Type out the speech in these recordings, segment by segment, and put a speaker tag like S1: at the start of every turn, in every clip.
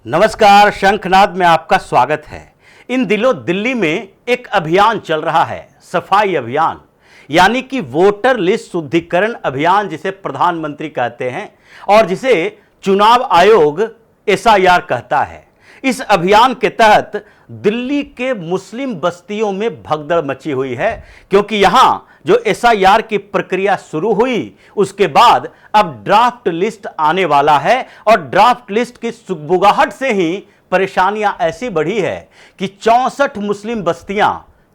S1: नमस्कार, शंखनाद में आपका स्वागत है। इन दिनों दिल्ली में एक अभियान चल रहा है, सफाई अभियान, यानी कि वोटर लिस्ट शुद्धिकरण अभियान, जिसे प्रधानमंत्री कहते हैं और जिसे चुनाव आयोग एसआईआर कहता है। इस अभियान के तहत दिल्ली के मुस्लिम बस्तियों में भगदड़ मची हुई है, क्योंकि यहां जो एसआईआर की प्रक्रिया शुरू हुई उसके बाद अब ड्राफ्ट लिस्ट आने वाला है और ड्राफ्ट लिस्ट की सुगबुगाहट से ही परेशानियां ऐसी बढ़ी है कि 64 मुस्लिम बस्तियां,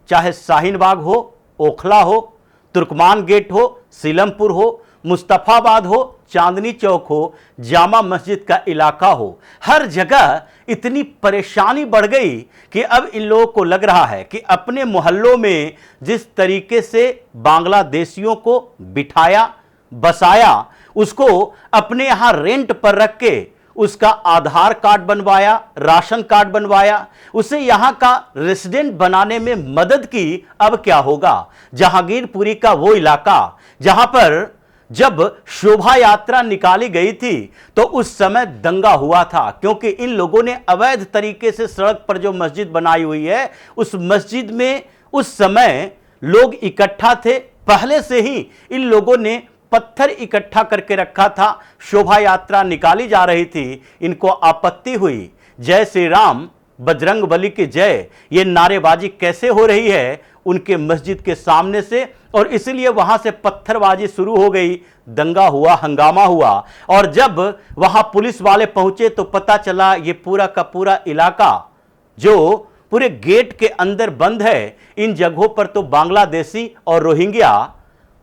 S1: चाहे शाहीन बाग हो, ओखला हो, तुर्कमान गेट हो, सीलमपुर हो, मुस्तफाबाद हो, चांदनी चौक हो, जामा मस्जिद का इलाका हो, हर जगह इतनी परेशानी बढ़ गई कि अब इन लोगों को लग रहा है कि अपने मोहल्लों में जिस तरीके से बांग्लादेशियों को बिठाया बसाया, उसको अपने यहां रेंट पर रख के उसका आधार कार्ड बनवाया, राशन कार्ड बनवाया, उसे यहां का रेसिडेंट बनाने में मदद की। अब क्या होगा? जहांगीरपुरी का वो इलाका जहां पर जब शोभा यात्रा निकाली गई थी तो उस समय दंगा हुआ था, क्योंकि इन लोगों ने अवैध तरीके से सड़क पर जो मस्जिद बनाई हुई है, उस मस्जिद में उस समय लोग इकट्ठा थे। पहले से ही इन लोगों ने पत्थर इकट्ठा करके रखा था, शोभा यात्रा निकाली जा रही थी, इनको आपत्ति हुई। जय श्री राम, बजरंग बली की जय, ये नारेबाजी कैसे हो रही है उनके मस्जिद के सामने से, और इसलिए वहां से पत्थरबाजी शुरू हो गई, दंगा हुआ, हंगामा हुआ। और जब वहां पुलिस वाले पहुंचे तो पता चला ये पूरा का पूरा इलाका जो पूरे गेट के अंदर बंद है, इन जगहों पर तो बांग्लादेशी और रोहिंग्या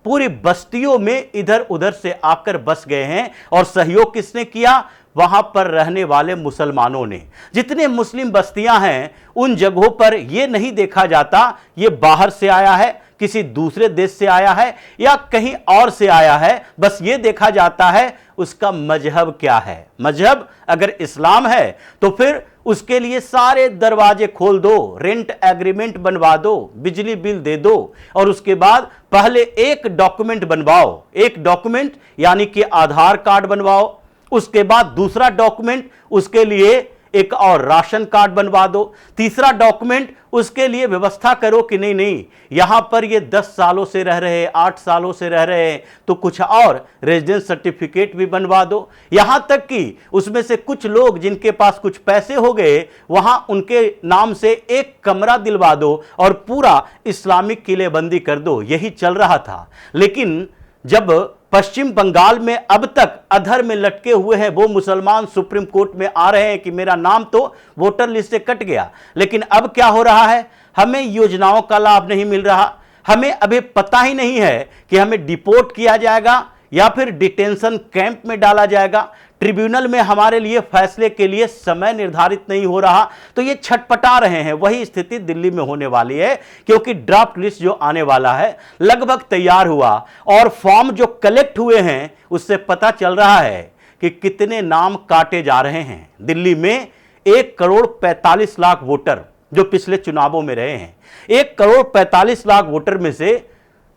S1: पूरी बस्तियों में इधर उधर से आकर बस गए हैं। और सहयोग किसने किया? वहां पर रहने वाले मुसलमानों ने। जितने मुस्लिम बस्तियां हैं उन जगहों पर यह नहीं देखा जाता ये बाहर से आया है, किसी दूसरे देश से आया है या कहीं और से आया है, बस ये देखा जाता है उसका मजहब क्या है। मजहब अगर इस्लाम है तो फिर उसके लिए सारे दरवाजे खोल दो, रेंट एग्रीमेंट बनवा दो, बिजली बिल दे दो, और उसके बाद पहले एक डॉक्यूमेंट बनवाओ। एक डॉक्यूमेंट यानी कि आधार कार्ड बनवाओ, उसके बाद दूसरा डॉक्यूमेंट उसके लिए एक और राशन कार्ड बनवा दो, तीसरा डॉक्यूमेंट उसके लिए व्यवस्था करो कि नहीं नहीं यहां पर ये 10 सालों से रह रहे, 8 सालों से रह रहे हैं तो कुछ और रेजिडेंस सर्टिफिकेट भी बनवा दो। यहां तक कि उसमें से कुछ लोग जिनके पास कुछ पैसे हो गए, वहां उनके नाम से एक कमरा दिलवा दो और पूरा इस्लामिक किलेबंदी कर दो। यही चल रहा था। लेकिन जब पश्चिम बंगाल में अब तक अधर में लटके हुए हैं वो मुसलमान सुप्रीम कोर्ट में आ रहे हैं कि मेरा नाम तो वोटर लिस्ट से कट गया, लेकिन अब क्या हो रहा है? हमें योजनाओं का लाभ नहीं मिल रहा, हमें अभी पता ही नहीं है कि हमें डिपोर्ट किया जाएगा या फिर डिटेंशन कैंप में डाला जाएगा। ट्रिब्यूनल में हमारे लिए फैसले के लिए समय निर्धारित नहीं हो रहा, तो ये छटपटा रहे हैं। वही स्थिति दिल्ली में होने वाली है, क्योंकि ड्राफ्ट लिस्ट जो आने वाला है लगभग तैयार हुआ और फॉर्म जो कलेक्ट हुए हैं उससे पता चल रहा है कि कितने नाम काटे जा रहे हैं। दिल्ली में 1,45,00,000 वोटर जो पिछले चुनावों में रहे हैं, 1,45,00,000 वोटर में से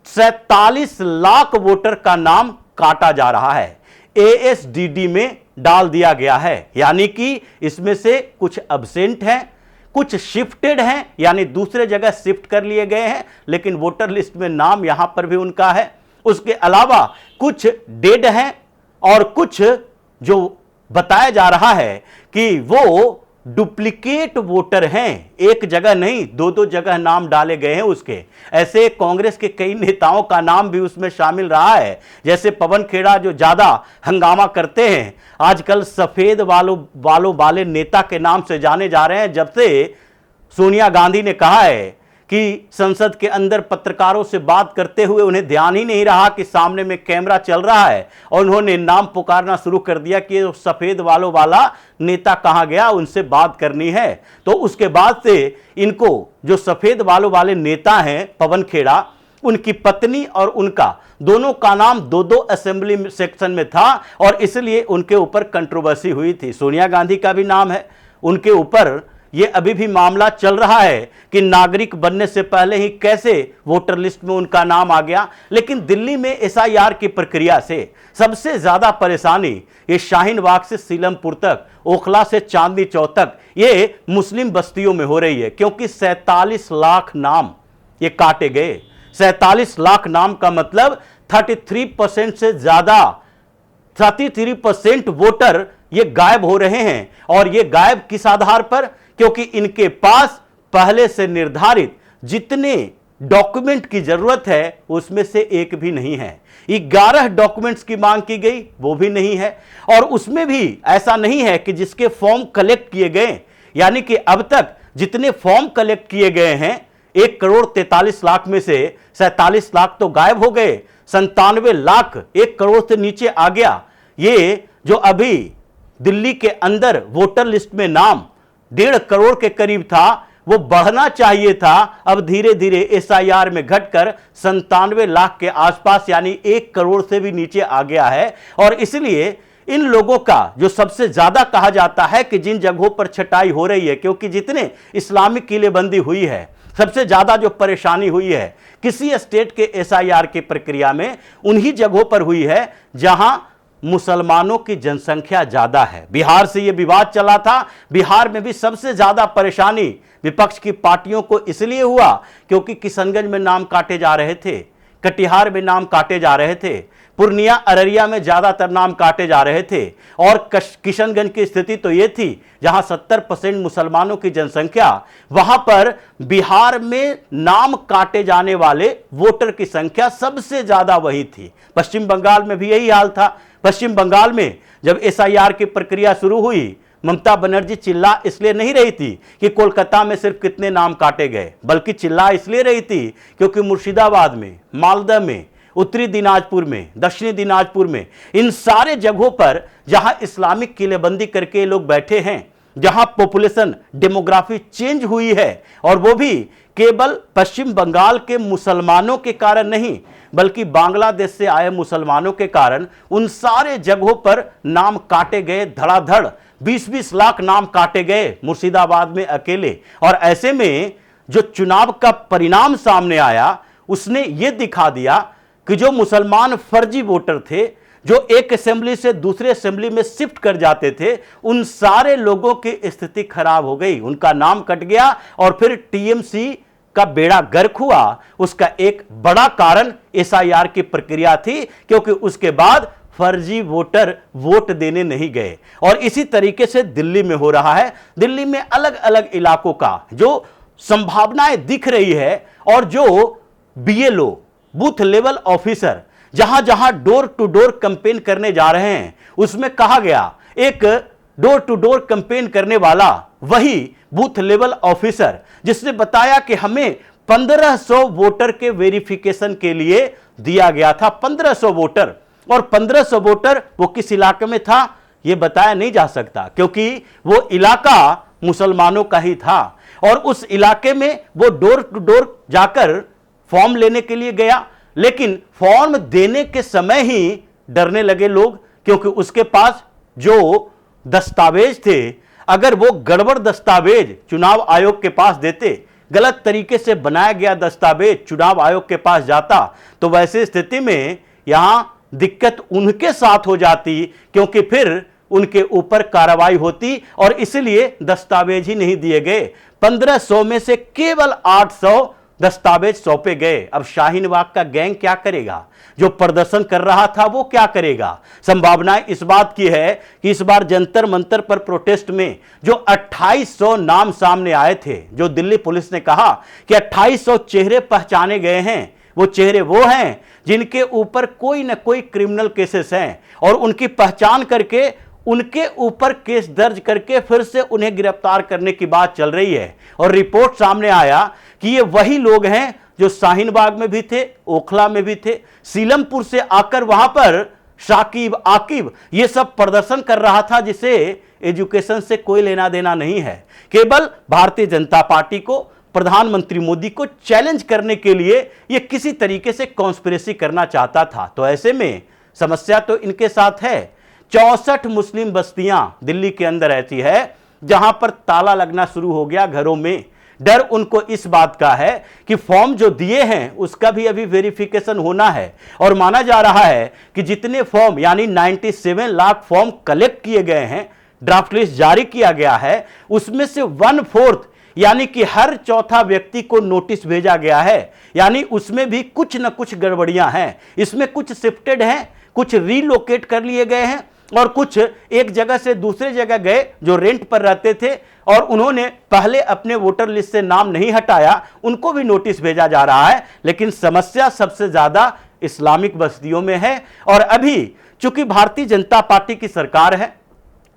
S1: 47 लाख वोटर का नाम काटा जा रहा है, एएसडीडी में डाल दिया गया है। यानी कि इसमें से कुछ अब्सेंट हैं, कुछ शिफ्टेड हैं, यानी दूसरे जगह शिफ्ट कर लिए गए हैं, लेकिन वोटर लिस्ट में नाम यहां पर भी उनका है। उसके अलावा कुछ डेड हैं और कुछ जो बताया जा रहा है कि वो डुप्लीकेट वोटर हैं, एक जगह नहीं 2-2 जगह नाम डाले गए हैं उसके। ऐसे कांग्रेस के कई नेताओं का नाम भी उसमें शामिल रहा है, जैसे पवन खेड़ा जो ज्यादा हंगामा करते हैं, आजकल सफेद बालों वाले नेता के नाम से जाने जा रहे हैं। जब से सोनिया गांधी ने कहा है कि संसद के अंदर पत्रकारों से बात करते हुए उन्हें ध्यान ही नहीं रहा कि सामने में कैमरा चल रहा है, और उन्होंने नाम पुकारना शुरू कर दिया कि सफेद बालों वाला नेता कहां गया, उनसे बात करनी है। तो उसके बाद से इनको जो सफेद बालों वाले नेता हैं पवन खेड़ा, उनकी पत्नी और उनका दोनों का नाम 2-2 असेंबली सेक्शन में था और इसलिए उनके ऊपर कंट्रोवर्सी हुई थी। सोनिया गांधी का भी नाम है, उनके ऊपर ये अभी भी मामला चल रहा है कि नागरिक बनने से पहले ही कैसे वोटर लिस्ट में उनका नाम आ गया। लेकिन दिल्ली में एसआईआर की प्रक्रिया से सबसे ज्यादा परेशानी ये शाहीन बाग से सीलमपुर तक, ओखला से चांदनी चौक तक ये मुस्लिम बस्तियों में हो रही है, क्योंकि 47 लाख नाम ये काटे गए। 47 लाख नाम का मतलब 33% से ज्यादा, 33% वोटर ये गायब हो रहे हैं। और ये गायब किस आधार पर? क्योंकि इनके पास पहले से निर्धारित जितने डॉक्यूमेंट की जरूरत है उसमें से एक भी नहीं है। 11 डॉक्यूमेंट्स की मांग की गई, वो भी नहीं है। और उसमें भी ऐसा नहीं है कि जिसके फॉर्म कलेक्ट किए गए, यानी कि अब तक जितने फॉर्म कलेक्ट किए गए हैं 1,43,00,000 में से 47 लाख तो गायब हो गए, 97 लाख 1 करोड़ से नीचे आ गया। ये जो अभी दिल्ली के अंदर वोटर लिस्ट में नाम 1.5 करोड़ के करीब था, वो बढ़ना चाहिए था, अब धीरे धीरे एसआईआर में घटकर 97 लाख के आसपास यानी 1 करोड़ से भी नीचे आ गया है। और इसलिए इन लोगों का जो सबसे ज्यादा कहा जाता है कि जिन जगहों पर छटाई हो रही है, क्योंकि जितने इस्लामिक किलेबंदी हुई है, सबसे ज्यादा जो परेशानी हुई है किसी स्टेट के एसआईआर की प्रक्रिया में उन्हीं जगहों पर हुई है जहां मुसलमानों की जनसंख्या ज्यादा है। बिहार से यह विवाद चला था, बिहार में भी सबसे ज्यादा परेशानी विपक्ष की पार्टियों को इसलिए हुआ क्योंकि किशनगंज में नाम काटे जा रहे थे, कटिहार में नाम काटे जा रहे थे, पूर्णिया अररिया में ज्यादातर नाम काटे जा रहे थे। और किशनगंज की स्थिति तो यह थी जहां 70% मुसलमानों की जनसंख्या, वहां पर बिहार में नाम काटे जाने वाले वोटर की संख्या सबसे ज्यादा वही थी। पश्चिम बंगाल में भी यही हाल था। पश्चिम बंगाल में जब एसआईआर की प्रक्रिया शुरू हुई, ममता बनर्जी चिल्ला इसलिए नहीं रही थी कि कोलकाता में सिर्फ कितने नाम काटे गए, बल्कि चिल्ला इसलिए रही थी क्योंकि मुर्शिदाबाद में, मालदा में, उत्तरी दिनाजपुर में, दक्षिणी दिनाजपुर में, इन सारे जगहों पर जहां इस्लामिक किलेबंदी करके लोग बैठे हैं, जहां पॉपुलेशन डेमोग्राफी चेंज हुई है, और वो भी केवल पश्चिम बंगाल के मुसलमानों के कारण नहीं बल्कि बांग्लादेश से आए मुसलमानों के कारण, उन सारे जगहों पर नाम काटे गए धड़ाधड़। 20-20 लाख नाम काटे गए मुर्शिदाबाद में अकेले। और ऐसे में जो चुनाव का परिणाम सामने आया उसने ये दिखा दिया कि जो मुसलमान फर्जी वोटर थे, जो एक असेंबली से दूसरे असेंबली में शिफ्ट कर जाते थे, उन सारे लोगों की स्थिति खराब हो गई, उनका नाम कट गया। और फिर टीएमसी का बेड़ा गर्क हुआ। उसका एक बड़ा कारण एसआईआर की प्रक्रिया थी, क्योंकि उसके बाद फर्जी वोटर वोट देने नहीं गए। और इसी तरीके से दिल्ली में हो रहा है। दिल्ली में अलग अलग इलाकों का जो संभावनाएं दिख रही है, और जो बीएलओ बूथ लेवल ऑफिसर जहां जहां डोर टू डोर कैंपेन करने जा रहे हैं, उसमें कहा गया एक डोर टू डोर कैंपेन करने वाला वही बूथ लेवल ऑफिसर जिसने बताया कि हमें 1500 वोटर के वेरिफिकेशन के लिए दिया गया था। 1500 वोटर, और 1500 वोटर वो किस इलाके में था यह बताया नहीं जा सकता, क्योंकि वो इलाका मुसलमानों का ही था। और उस इलाके में वो डोर टू डोर जाकर फॉर्म लेने के लिए गया, लेकिन फॉर्म देने के समय ही डरने लगे लोग, क्योंकि उसके पास जो दस्तावेज थे, अगर वो गड़बड़ दस्तावेज चुनाव आयोग के पास देते, गलत तरीके से बनाया गया दस्तावेज चुनाव आयोग के पास जाता, तो वैसी स्थिति में यहां दिक्कत उनके साथ हो जाती, क्योंकि फिर उनके ऊपर कार्रवाई होती। और इसलिए दस्तावेज ही नहीं दिए गए। 1500 में से केवल 800 दस्तावेज सौंपे गए। अब शाहीन बाग का गैंग क्या करेगा? जो प्रदर्शन कर रहा था वो क्या करेगा? संभावनाएं इस बात की है कि इस बार जंतर मंतर पर प्रोटेस्ट में जो 2800 नाम सामने आए थे, जो दिल्ली पुलिस ने कहा कि 2800 चेहरे पहचाने गए हैं, वो चेहरे वो हैं जिनके ऊपर कोई ना कोई क्रिमिनल केसेस हैं, और उनकी पहचान करके उनके ऊपर केस दर्ज करके फिर से उन्हें गिरफ्तार करने की बात चल रही है। और रिपोर्ट सामने आया कि ये वही लोग हैं जो शाहीन बाग में भी थे, ओखला में भी थे, सीलमपुर से आकर वहां पर शाकिब, आकिब ये सब प्रदर्शन कर रहा था, जिसे एजुकेशन से कोई लेना देना नहीं है। केवल भारतीय जनता पार्टी को, प्रधानमंत्री मोदी को चैलेंज करने के लिए ये किसी तरीके से कॉन्स्पिरेसी करना चाहता था। तो ऐसे में समस्या तो इनके साथ है। 64 मुस्लिम बस्तियां दिल्ली के अंदर ऐसी है जहां पर ताला लगना शुरू हो गया घरों में। डर उनको इस बात का है कि फॉर्म जो दिए हैं उसका भी अभी वेरिफिकेशन होना है, और माना जा रहा है कि जितने फॉर्म यानी 97 लाख फॉर्म कलेक्ट किए गए हैं, ड्राफ्ट लिस्ट जारी किया गया है, उसमें से 1/4 यानी कि हर चौथा व्यक्ति को नोटिस भेजा गया है। यानी उसमें भी कुछ न कुछ गड़बड़ियां हैं। इसमें कुछ शिफ्टेड हैं, कुछ रीलोकेट कर लिए गए हैं, और कुछ एक जगह से दूसरे जगह गए जो रेंट पर रहते थे और उन्होंने पहले अपने वोटर लिस्ट से नाम नहीं हटाया, उनको भी नोटिस भेजा जा रहा है। लेकिन समस्या सबसे ज्यादा इस्लामिक बस्तियों में है। और अभी चूंकि भारतीय जनता पार्टी की सरकार है,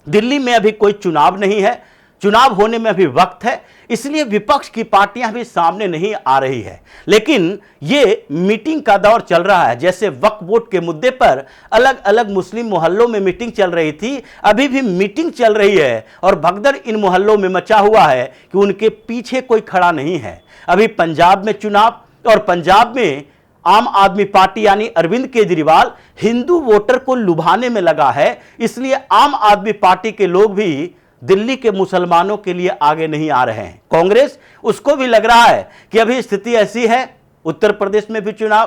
S1: दिल्ली में अभी कोई चुनाव नहीं है, चुनाव होने में अभी वक्त है, इसलिए विपक्ष की पार्टियां भी सामने नहीं आ रही है। लेकिन ये मीटिंग का दौर चल रहा है। जैसे वक्फ बोर्ड के मुद्दे पर अलग अलग मुस्लिम मोहल्लों में मीटिंग चल रही थी, अभी भी मीटिंग चल रही है और भगदड़ इन मोहल्लों में मचा हुआ है कि उनके पीछे कोई खड़ा नहीं है। अभी पंजाब में चुनाव, और पंजाब में आम आदमी पार्टी यानी अरविंद केजरीवाल हिंदू वोटर को लुभाने में लगा है, इसलिए आम आदमी पार्टी के लोग भी दिल्ली के मुसलमानों के लिए आगे नहीं आ रहे हैं। कांग्रेस, उसको भी लग रहा है कि अभी स्थिति ऐसी है, उत्तर प्रदेश में भी चुनाव,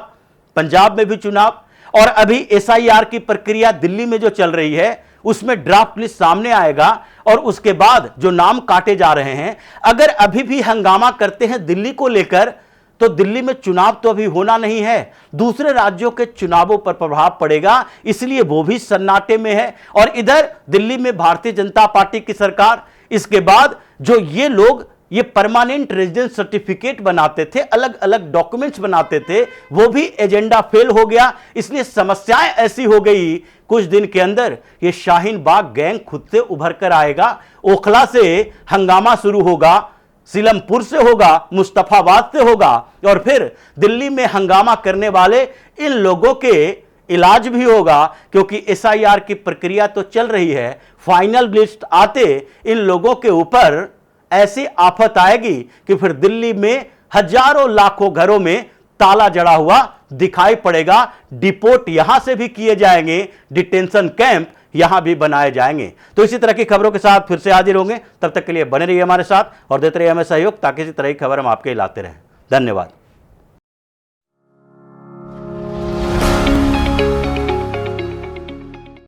S1: पंजाब में भी चुनाव, और अभी एसआईआर की प्रक्रिया दिल्ली में जो चल रही है उसमें ड्राफ्ट लिस्ट सामने आएगा, और उसके बाद जो नाम काटे जा रहे हैं, अगर अभी भी हंगामा करते हैं दिल्ली को लेकर, तो दिल्ली में चुनाव तो अभी होना नहीं है, दूसरे राज्यों के चुनावों पर प्रभाव पड़ेगा, इसलिए वो भी सन्नाटे में है। और इधर दिल्ली में भारतीय जनता पार्टी की सरकार, इसके बाद जो ये लोग ये परमानेंट रेजिडेंस सर्टिफिकेट बनाते थे, अलग अलग डॉक्यूमेंट्स बनाते थे, वो भी एजेंडा फेल हो गया। इसलिए समस्याएं ऐसी हो गई, कुछ दिन के अंदर ये शाहीन बाग गैंग खुद से उभर कर आएगा, ओखला से हंगामा शुरू होगा, सीलमपुर से होगा, मुस्तफाबाद से होगा, और फिर दिल्ली में हंगामा करने वाले इन लोगों के इलाज भी होगा, क्योंकि एसआईआर की प्रक्रिया तो चल रही है। फाइनल लिस्ट आते इन लोगों के ऊपर ऐसी आफत आएगी कि फिर दिल्ली में हजारों लाखों घरों में ताला जड़ा हुआ दिखाई पड़ेगा। डिपोर्ट यहां से भी किए जाएंगे, डिटेंशन कैंप यहां भी बनाए जाएंगे। तो इसी तरह की खबरों के साथ फिर से हाजिर होंगे, तब तक के लिए बने रहिए हमारे साथ और देते रहिए हमें सहयोग, ताकि इसी तरह की खबर हम आपके लाते रहें। धन्यवाद।